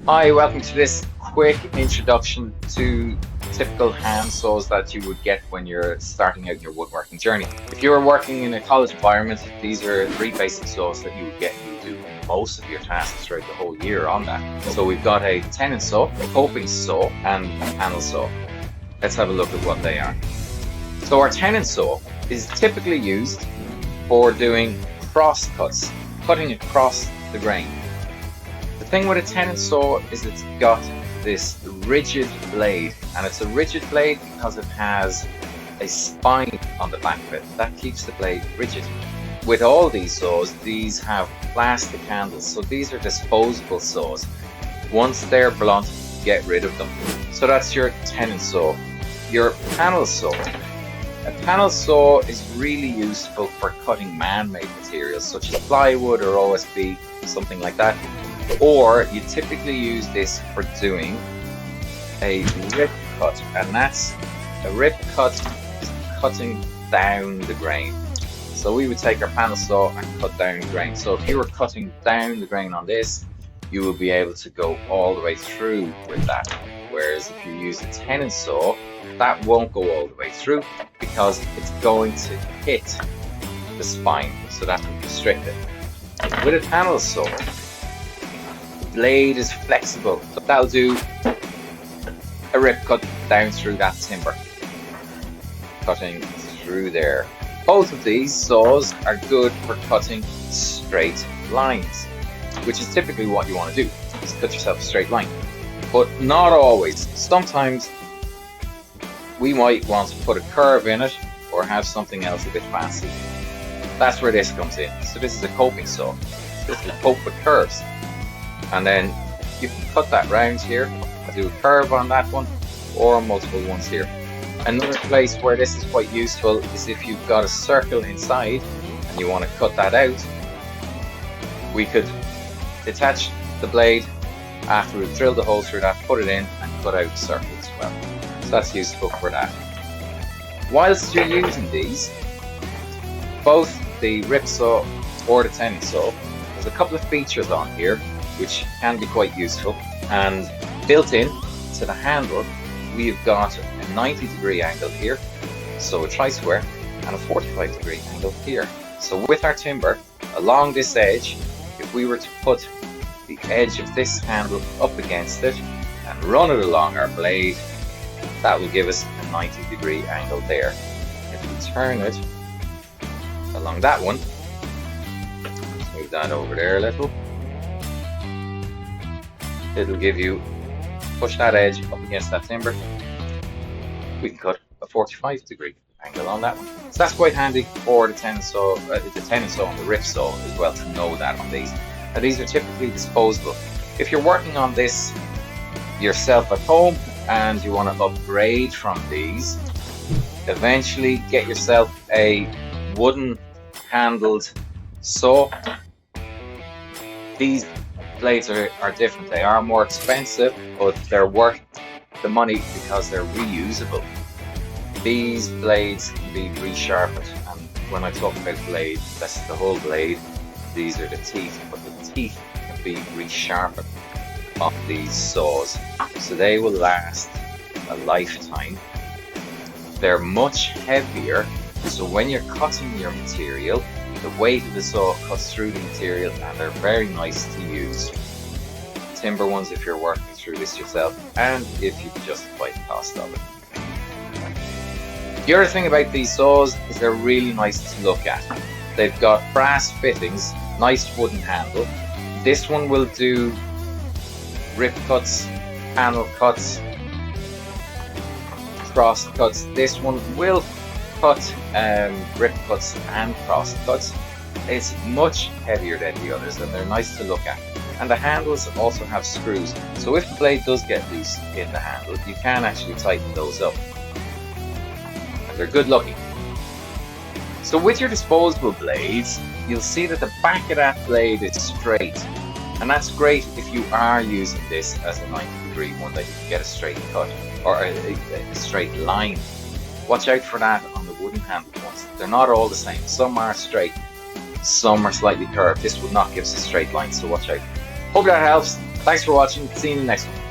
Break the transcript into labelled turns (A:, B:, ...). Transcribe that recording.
A: Hi, welcome to this quick introduction to typical hand saws that you would get when you're starting out your woodworking journey. If you're working in a college environment, these are three basic saws that you would get and you do most of your tasks throughout the whole year on that. So we've got a tenon saw, a coping saw, and a panel saw. Let's have a look at what they are. So our tenon saw is typically used for doing cross cuts, cutting across the grain. The thing with a tenon saw is it's got this rigid blade, and it's a rigid blade because it has a spine on the back of it. That keeps the blade rigid. With all these saws, these have plastic handles, so these are disposable saws. Once they're blunt, get rid of them. So that's your tenon saw. Your panel saw. A panel saw is really useful for cutting man-made materials such as plywood or OSB, something like that. Or you typically use this for doing a rip cut, and that's a rip cut is cutting down the grain. So we would take our panel saw and cut down the grain. So if you were cutting down the grain on this, you will be able to go all the way through with that. Whereas if you use a tenon saw, that won't go all the way through because it's going to hit the spine, so that will restrict it. With a panel saw, blade is flexible, so that'll do a rip cut down through that timber, cutting through there. Both of these saws are good for cutting straight lines, which is typically what you want to do, is cut yourself a straight line. But not always. Sometimes we might want to put a curve in it or have something else a bit fancy. That's where this comes in. So this is a coping saw. This will cope with curves. And then you can cut that round here and do a curve on that one or multiple ones here. Another place where this is quite useful is if you've got a circle inside and you want to cut that out, we could detach the blade after we've drilled the hole through that, put it in and cut out the circle as well. So that's useful for that. Whilst you're using these, both the rip saw or the tenon saw, there's a couple of features on here which can be quite useful, and built in to the handle we've got a 90-degree angle here, so a tri-square, and a 45-degree angle here. So with our timber along this edge, if we were to put the edge of this handle up against it and run it along our blade, that will give us a 90-degree angle there. If we turn it along that one, let's move that over there a little, it'll give you, push that edge up against that timber, we can cut a 45-degree angle on that one. So that's quite handy for the tenon saw and the rip saw as well, to know that on these. Now these are typically disposable. If you're working on this yourself at home and you want to upgrade from these, eventually get yourself a wooden handled saw. These blades are different. They are more expensive, but they're worth the money because they're reusable. These blades can be resharpened, and when I talk about blade, that's the whole blade. These are the teeth, but the teeth can be resharpened on these saws, so they will last a lifetime. They're much heavier, so when you're cutting your material, the weight of the saw cuts through the material, and they're very nice to use. Timber ones if you're working through this yourself, and if you can justify the cost of it. The other thing about these saws is they're really nice to look at. They've got brass fittings, nice wooden handle. This one will do rip cuts, panel cuts, cross cuts. This one will cut rip cuts and cross cuts. It's much heavier than the others, and they're nice to look at. And the handles also have screws, so if the blade does get loose in the handle, you can actually tighten those up. And they're good looking. So with your disposable blades, you'll see that the back of that blade is straight. And that's great if you are using this as a 90-degree one that you can get a straight cut, or a straight line. Watch out for that on the wooden handled ones. They're not all the same. Some are straight, some are slightly curved. This will not give us a straight line, so watch out. Hope that helps. Thanks for watching. See you in the next one.